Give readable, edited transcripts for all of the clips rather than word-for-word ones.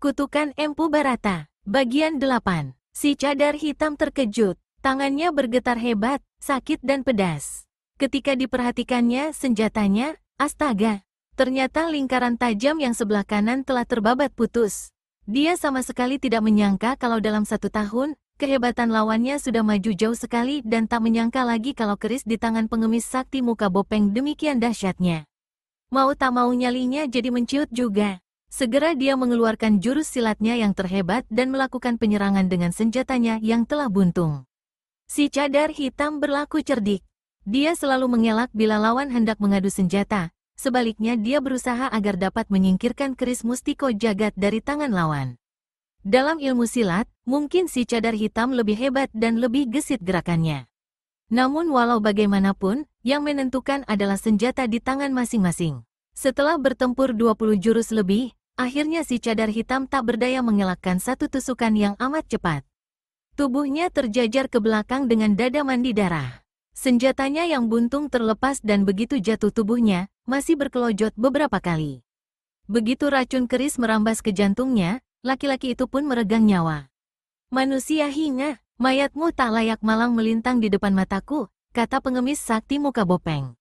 Kutukan Empu Barata, bagian 8. Si cadar hitam terkejut, tangannya bergetar hebat, sakit dan pedas. Ketika diperhatikannya senjatanya, astaga, ternyata lingkaran tajam yang sebelah kanan telah terbabat putus. Dia sama sekali tidak menyangka kalau dalam 1 tahun, kehebatan lawannya sudah maju jauh sekali dan tak menyangka lagi kalau keris di tangan pengemis sakti muka bopeng demikian dahsyatnya. Mau tak mau nyalinya jadi menciut juga. Segera dia mengeluarkan jurus silatnya yang terhebat dan melakukan penyerangan dengan senjatanya yang telah buntung. Si cadar hitam berlaku cerdik. Dia selalu mengelak bila lawan hendak mengadu senjata. Sebaliknya dia berusaha agar dapat menyingkirkan keris mustiko jagat dari tangan lawan. Dalam ilmu silat, mungkin si cadar hitam lebih hebat dan lebih gesit gerakannya. Namun walau bagaimanapun, yang menentukan adalah senjata di tangan masing-masing. Setelah bertempur 20 jurus lebih, akhirnya si cadar hitam tak berdaya mengelakkan satu tusukan yang amat cepat. Tubuhnya terjajar ke belakang dengan dada mandi darah. Senjatanya yang buntung terlepas dan begitu jatuh tubuhnya, masih berkelojot beberapa kali. Begitu racun keris merambas ke jantungnya, laki-laki itu pun meregang nyawa. Manusia hina, mayatmu tak layak malang melintang di depan mataku, kata pengemis sakti muka bopeng.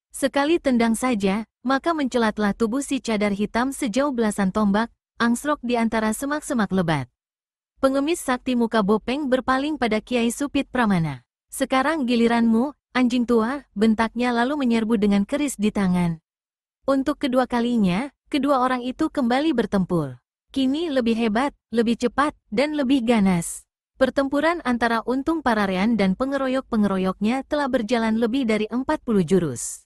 Sekali tendang saja, maka mencelatlah tubuh si cadar hitam sejauh belasan tombak, angsrok di antara semak-semak lebat. Pengemis sakti muka bopeng berpaling pada Kiai Supit Pramana. Sekarang giliranmu, anjing tua, bentaknya lalu menyerbu dengan keris di tangan. Untuk kedua kalinya, kedua orang itu kembali bertempur. Kini lebih hebat, lebih cepat, dan lebih ganas. Pertempuran antara Untung Pararean dan pengeroyok-pengeroyoknya telah berjalan lebih dari 40 jurus.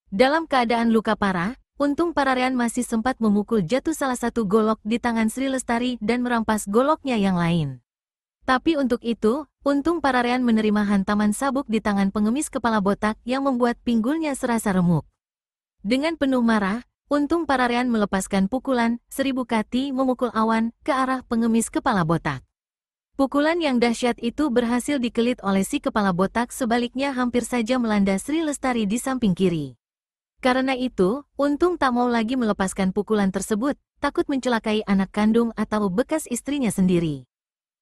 Dalam keadaan luka parah, Untung Pararean masih sempat memukul jatuh salah satu golok di tangan Sri Lestari dan merampas goloknya yang lain. Tapi untuk itu, Untung Pararean menerima hantaman sabuk di tangan pengemis kepala botak yang membuat pinggulnya serasa remuk. Dengan penuh marah, Untung Pararean melepaskan pukulan, 1000 kati memukul awan ke arah pengemis kepala botak. Pukulan yang dahsyat itu berhasil dikelit oleh si kepala botak, sebaliknya hampir saja melanda Sri Lestari di samping kiri. Karena itu, Untung tak mau lagi melepaskan pukulan tersebut, takut mencelakai anak kandung atau bekas istrinya sendiri.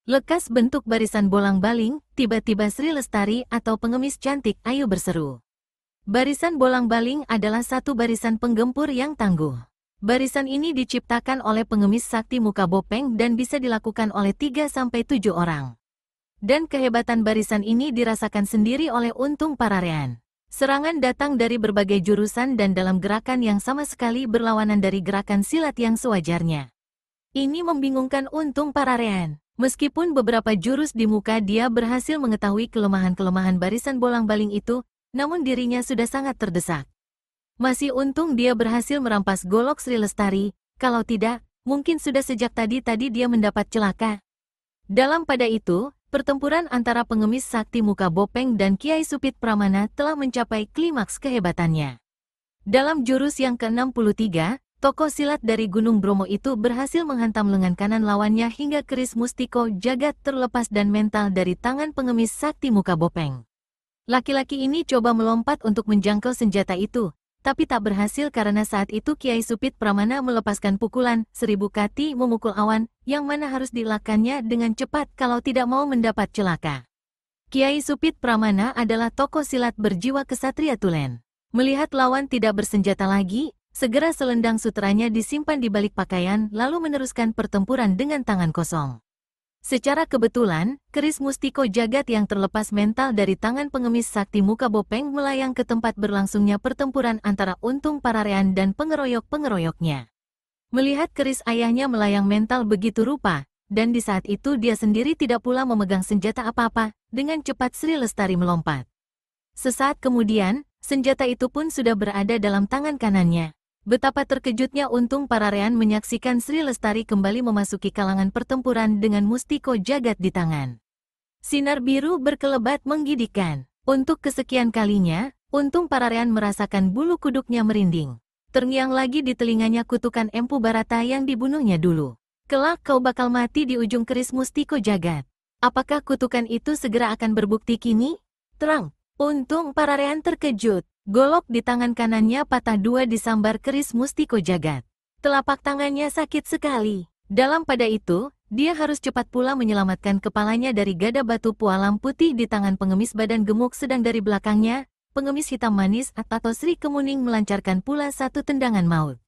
Lekas bentuk barisan bolang-baling, tiba-tiba Sri Lestari atau pengemis cantik ayu berseru. Barisan bolang-baling adalah satu barisan penggempur yang tangguh. Barisan ini diciptakan oleh pengemis sakti muka bopeng dan bisa dilakukan oleh 3-7 orang. Dan kehebatan barisan ini dirasakan sendiri oleh Untung Pararean. Serangan datang dari berbagai jurusan dan dalam gerakan yang sama sekali berlawanan dari gerakan silat yang sewajarnya. Ini membingungkan Untung Pararean. Meskipun beberapa jurus di muka dia berhasil mengetahui kelemahan-kelemahan barisan bolang-baling itu, namun dirinya sudah sangat terdesak. Masih untung dia berhasil merampas golok Sri Lestari, kalau tidak, mungkin sudah sejak tadi dia mendapat celaka. Dalam pada itu, pertempuran antara pengemis sakti muka bopeng dan Kiai Supit Pramana telah mencapai klimaks kehebatannya. Dalam jurus yang ke-63, tokoh silat dari Gunung Bromo itu berhasil menghantam lengan kanan lawannya hingga keris mustiko jagat terlepas dan mental dari tangan pengemis sakti muka bopeng. Laki-laki ini coba melompat untuk menjangkau senjata itu, tapi tak berhasil karena saat itu Kiai Supit Pramana melepaskan pukulan 1000 kati memukul awan, yang mana harus dilakukannya dengan cepat kalau tidak mau mendapat celaka. Kiai Supit Pramana adalah tokoh silat berjiwa kesatria tulen. Melihat lawan tidak bersenjata lagi, segera selendang sutranya disimpan di balik pakaian lalu meneruskan pertempuran dengan tangan kosong. Secara kebetulan, keris mustiko jagat yang terlepas mental dari tangan pengemis sakti muka bopeng melayang ke tempat berlangsungnya pertempuran antara Untung Pararean dan pengeroyok-pengeroyoknya. Melihat keris ayahnya melayang mental begitu rupa, dan di saat itu dia sendiri tidak pula memegang senjata apa-apa, dengan cepat Sri Lestari melompat. Sesaat kemudian, senjata itu pun sudah berada dalam tangan kanannya. Betapa terkejutnya Untung Pararean menyaksikan Sri Lestari kembali memasuki kalangan pertempuran dengan mustiko jagat di tangan. Sinar biru berkelebat menggigitkan. Untuk kesekian kalinya, Untung Pararean merasakan bulu kuduknya merinding. Terngiang lagi di telinganya kutukan Empu Barata yang dibunuhnya dulu. Kelak kau bakal mati di ujung keris mustiko jagat. Apakah kutukan itu segera akan berbukti kini? Terang. Untung Pararean terkejut. Golok di tangan kanannya patah dua disambar keris mustiko jagat. Telapak tangannya sakit sekali. Dalam pada itu, dia harus cepat pula menyelamatkan kepalanya dari gada batu pualam putih di tangan pengemis badan gemuk, sedang dari belakangnya, pengemis hitam manis atau Sri Kemuning melancarkan pula satu tendangan maut.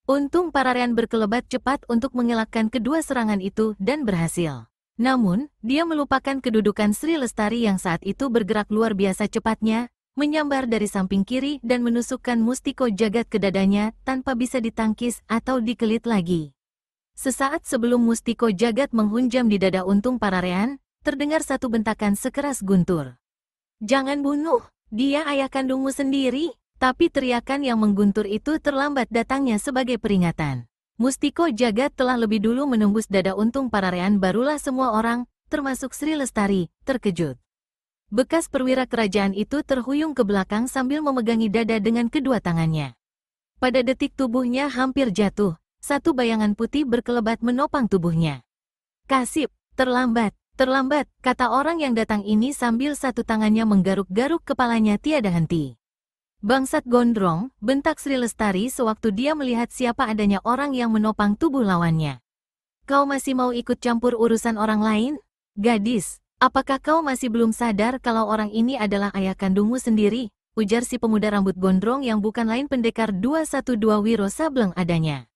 Untung Pararean berkelebat cepat untuk mengelakkan kedua serangan itu dan berhasil. Namun, dia melupakan kedudukan Sri Lestari yang saat itu bergerak luar biasa cepatnya, menyambar dari samping kiri dan menusukkan mustiko jagat ke dadanya tanpa bisa ditangkis atau dikelit lagi. Sesaat sebelum mustiko jagat menghunjam di dada Untung Pararean, terdengar satu bentakan sekeras guntur. "Jangan bunuh, dia ayah kandungmu sendiri." Tapi teriakan yang mengguntur itu terlambat datangnya sebagai peringatan. Mustiko jagat telah lebih dulu menembus dada Untung Pararean, barulah semua orang, termasuk Sri Lestari, terkejut. Bekas perwira kerajaan itu terhuyung ke belakang sambil memegangi dada dengan kedua tangannya. Pada detik tubuhnya hampir jatuh. Satu bayangan putih berkelebat menopang tubuhnya. "Kasip, terlambat, terlambat," kata orang yang datang ini sambil satu tangannya menggaruk-garuk kepalanya tiada henti. "Bangsat gondrong," bentak Sri Lestari sewaktu dia melihat siapa adanya orang yang menopang tubuh lawannya. "Kau masih mau ikut campur urusan orang lain? Gadis, apakah kau masih belum sadar kalau orang ini adalah ayah kandungmu sendiri?" ujar si pemuda rambut gondrong yang bukan lain pendekar 212 Wiro Sableng adanya.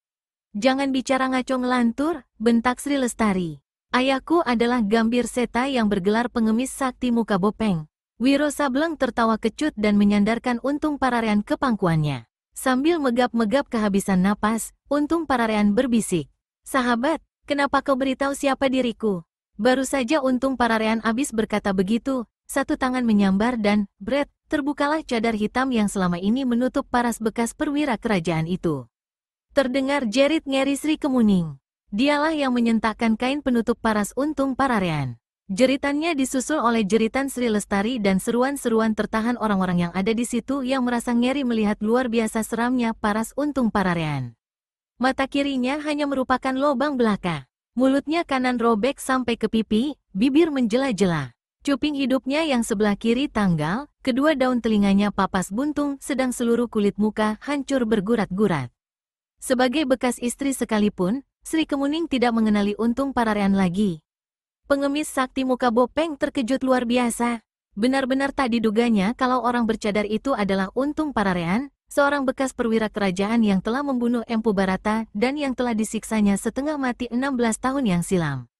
"Jangan bicara ngaco ngelantur," bentak Sri Lestari. "Ayahku adalah Gambir Seta yang bergelar pengemis sakti muka bopeng." Wiro Sableng tertawa kecut dan menyandarkan Untung Pararean ke pangkuannya. Sambil megap-megap kehabisan napas, Untung Pararean berbisik, "Sahabat, kenapa kau beritahu siapa diriku?" Baru saja Untung Pararean habis berkata begitu, satu tangan menyambar dan, bret, terbukalah cadar hitam yang selama ini menutup paras bekas perwira kerajaan itu. Terdengar jerit ngeri Sri Kemuning. Dialah yang menyentakkan kain penutup paras Untung Pararean. Jeritannya disusul oleh jeritan Sri Lestari dan seruan-seruan tertahan orang-orang yang ada di situ yang merasa ngeri melihat luar biasa seramnya paras Untung Pararean. Mata kirinya hanya merupakan lobang belaka. Mulutnya kanan robek sampai ke pipi, bibir menjela-jela. Cuping hidupnya yang sebelah kiri tanggal, kedua daun telinganya papas buntung, sedang seluruh kulit muka hancur bergurat-gurat. Sebagai bekas istri sekalipun, Sri Kemuning tidak mengenali Untung Pararean lagi. Pengemis sakti muka bopeng terkejut luar biasa. Benar-benar tak diduganya kalau orang bercadar itu adalah Untung Pararean, seorang bekas perwira kerajaan yang telah membunuh Empu Barata dan yang telah disiksanya setengah mati 16 tahun yang silam.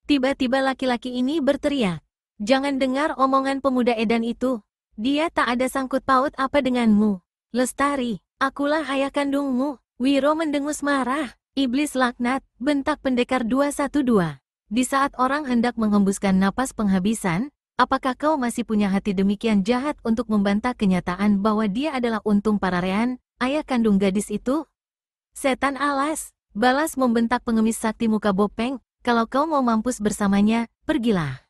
Tiba-tiba laki-laki ini berteriak, "Jangan dengar omongan pemuda edan itu. Dia tak ada sangkut paut apa denganmu. Lestari, akulah ayah kandungmu." Wiro mendengus marah. "Iblis laknat," bentak pendekar 212. "Di saat orang hendak menghembuskan napas penghabisan, apakah kau masih punya hati demikian jahat untuk membantah kenyataan bahwa dia adalah Untung Pararean, ayah kandung gadis itu?" "Setan alas," balas membentak pengemis sakti muka bopeng, "kalau kau mau mampus bersamanya, pergilah."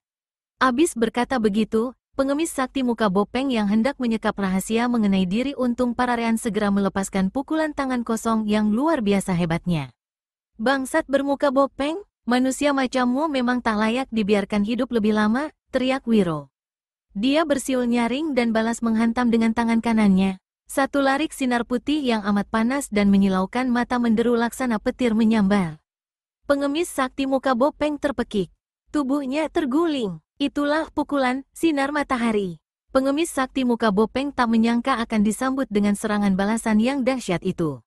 Abis berkata begitu, pengemis sakti muka bopeng yang hendak menyekap rahasia mengenai diri Untung Pararean segera melepaskan pukulan tangan kosong yang luar biasa hebatnya. "Bangsat bermuka bopeng, manusia macammu memang tak layak dibiarkan hidup lebih lama," teriak Wiro. Dia bersiul nyaring dan balas menghantam dengan tangan kanannya. Satu larik sinar putih yang amat panas dan menyilaukan mata menderu laksana petir menyambar. Pengemis sakti muka bopeng terpekik. Tubuhnya terguling. Itulah pukulan sinar matahari. Pengemis sakti muka bopeng tak menyangka akan disambut dengan serangan balasan yang dahsyat itu.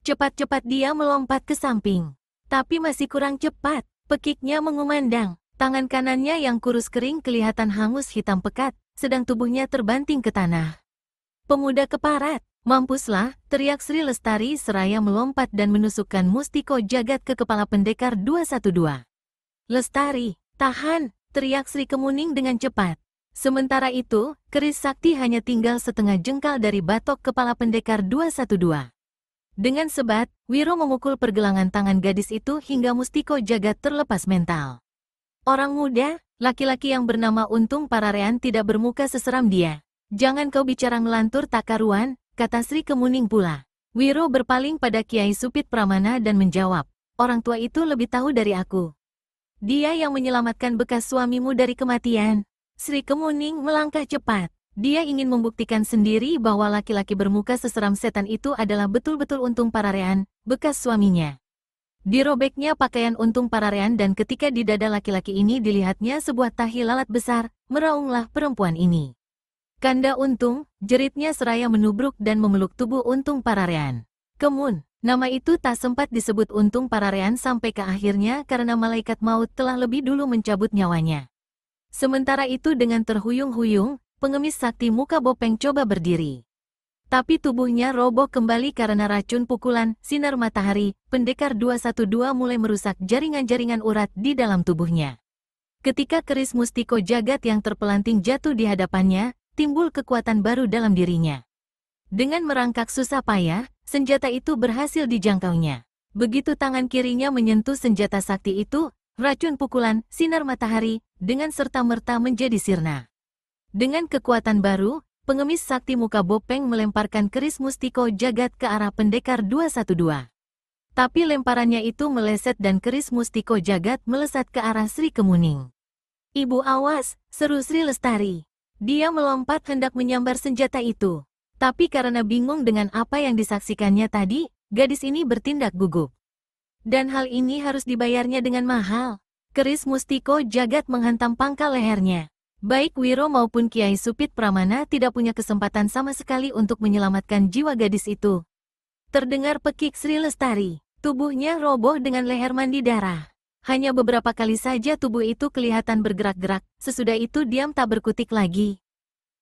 Cepat-cepat dia melompat ke samping. Tapi masih kurang cepat. Pekiknya mengumandang. Tangan kanannya yang kurus kering kelihatan hangus hitam pekat, sedang tubuhnya terbanting ke tanah. "Pemuda keparat, mampuslah," teriak Sri Lestari seraya melompat dan menusukkan mustiko jagat ke kepala pendekar 212. "Lestari, tahan!" teriak Sri Kemuning dengan cepat. Sementara itu, keris sakti hanya tinggal setengah jengkal dari batok kepala pendekar 212. Dengan sebat, Wiro memukul pergelangan tangan gadis itu hingga mustiko jagat terlepas mental. "Orang muda, laki-laki yang bernama Untung Pararean tidak bermuka seseram dia. Jangan kau bicara ngelantur tak karuan," kata Sri Kemuning pula. Wiro berpaling pada Kiai Supit Pramana dan menjawab, "Orang tua itu lebih tahu dari aku. Dia yang menyelamatkan bekas suamimu dari kematian." Sri Kemuning melangkah cepat. Dia ingin membuktikan sendiri bahwa laki-laki bermuka seseram setan itu adalah betul-betul Untung Pararean, bekas suaminya. Dirobeknya pakaian untung Pararean dan ketika di dada laki-laki ini dilihatnya sebuah tahi lalat besar, meraunglah perempuan ini. Kanda untung, jeritnya seraya menubruk dan memeluk tubuh untung Pararean. Kemun, nama itu tak sempat disebut untung Pararean sampai ke akhirnya karena malaikat maut telah lebih dulu mencabut nyawanya. Sementara itu dengan terhuyung-huyung, pengemis sakti muka Bopeng coba berdiri. Tapi tubuhnya roboh kembali karena racun pukulan sinar matahari. Pendekar 212 mulai merusak jaringan-jaringan urat di dalam tubuhnya. Ketika keris mustiko jagat yang terpelanting jatuh di hadapannya, timbul kekuatan baru dalam dirinya. Dengan merangkak susah payah, senjata itu berhasil dijangkaunya. Begitu tangan kirinya menyentuh senjata sakti itu, racun pukulan sinar matahari dengan serta-merta menjadi sirna. Dengan kekuatan baru, pengemis sakti muka Bopeng melemparkan keris mustiko jagat ke arah pendekar 212. Tapi lemparannya itu meleset dan keris mustiko jagat melesat ke arah Sri Kemuning. "Ibu awas," seru Sri Lestari. Dia melompat hendak menyambar senjata itu. Tapi karena bingung dengan apa yang disaksikannya tadi, gadis ini bertindak gugup. Dan hal ini harus dibayarnya dengan mahal. Keris mustiko jagat menghantam pangkal lehernya. Baik Wiro maupun Kiai Supit Pramana tidak punya kesempatan sama sekali untuk menyelamatkan jiwa gadis itu. Terdengar pekik Sri Lestari. Tubuhnya roboh dengan leher mandi darah. Hanya beberapa kali saja tubuh itu kelihatan bergerak-gerak, sesudah itu diam tak berkutik lagi.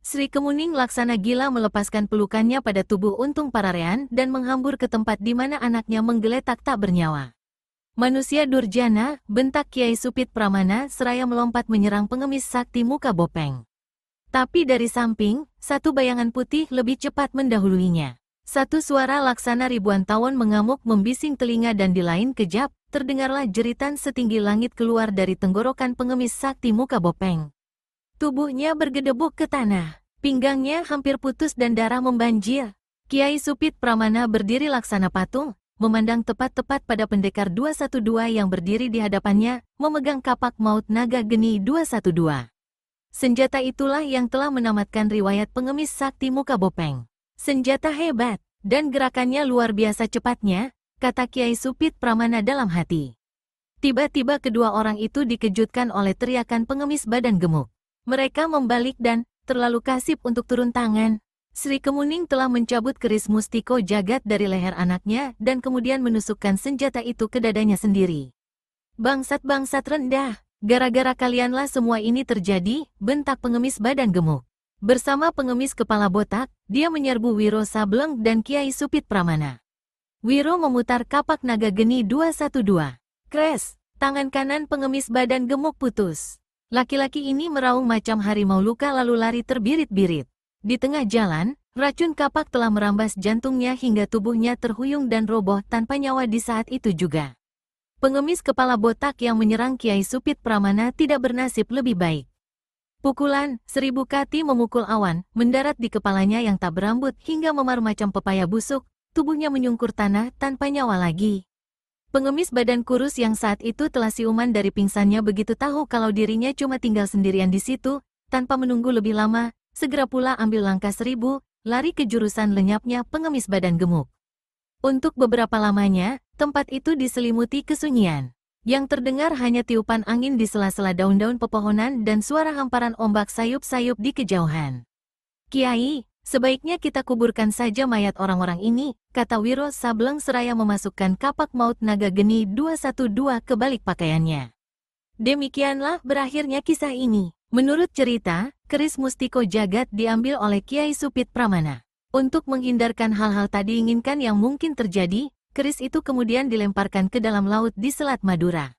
Sri Kemuning laksana gila melepaskan pelukannya pada tubuh untung Pararean dan menghambur ke tempat di mana anaknya menggeletak tak bernyawa. "Manusia durjana," bentak Kiai Supit Pramana seraya melompat menyerang pengemis sakti muka Bopeng. Tapi dari samping, satu bayangan putih lebih cepat mendahuluinya. Satu suara laksana ribuan tawon mengamuk membising telinga dan di lain kejap, terdengarlah jeritan setinggi langit keluar dari tenggorokan pengemis sakti muka Bopeng. Tubuhnya bergedebuk ke tanah, pinggangnya hampir putus dan darah membanjir. Kiai Supit Pramana berdiri laksana patung, memandang tepat-tepat pada pendekar 212 yang berdiri di hadapannya, memegang kapak maut naga geni 212. Senjata itulah yang telah menamatkan riwayat pengemis sakti muka Bopeng. "Senjata hebat, dan gerakannya luar biasa cepatnya," kata Kiai Supit Pramana dalam hati. Tiba-tiba kedua orang itu dikejutkan oleh teriakan pengemis badan gemuk. Mereka membalik dan terlalu kasip untuk turun tangan. Sri Kemuning telah mencabut keris mustiko jagat dari leher anaknya dan kemudian menusukkan senjata itu ke dadanya sendiri. "Bangsat-bangsat rendah, gara-gara kalianlah semua ini terjadi," bentak pengemis badan gemuk. Bersama pengemis kepala botak, dia menyerbu Wiro Sableng dan Kiai Supit Pramana. Wiro memutar kapak naga geni 212. Kres, tangan kanan pengemis badan gemuk putus. Laki-laki ini meraung macam harimau luka lalu lari terbirit-birit. Di tengah jalan, racun kapak telah merambas jantungnya hingga tubuhnya terhuyung dan roboh tanpa nyawa di saat itu juga. Pengemis kepala botak yang menyerang Kiai Supit Pramana tidak bernasib lebih baik. Pukulan 1000 kati memukul awan, mendarat di kepalanya yang tak berambut hingga memar macam pepaya busuk, tubuhnya menyungkur tanah tanpa nyawa lagi. Pengemis badan kurus yang saat itu telah siuman dari pingsannya begitu tahu kalau dirinya cuma tinggal sendirian di situ, tanpa menunggu lebih lama, segera pula ambil langkah 1000, lari ke jurusan lenyapnya pengemis badan gemuk. Untuk beberapa lamanya, tempat itu diselimuti kesunyian. Yang terdengar hanya tiupan angin di sela-sela daun-daun pepohonan dan suara hamparan ombak sayup-sayup di kejauhan. "Kiai, sebaiknya kita kuburkan saja mayat orang-orang ini," kata Wiro Sableng seraya memasukkan kapak maut naga geni 212 ke balik pakaiannya. Demikianlah berakhirnya kisah ini. Menurut cerita, keris mustiko jagat diambil oleh Kiai Supit Pramana. Untuk menghindarkan hal-hal tadi inginkan yang mungkin terjadi, keris itu kemudian dilemparkan ke dalam laut di Selat Madura.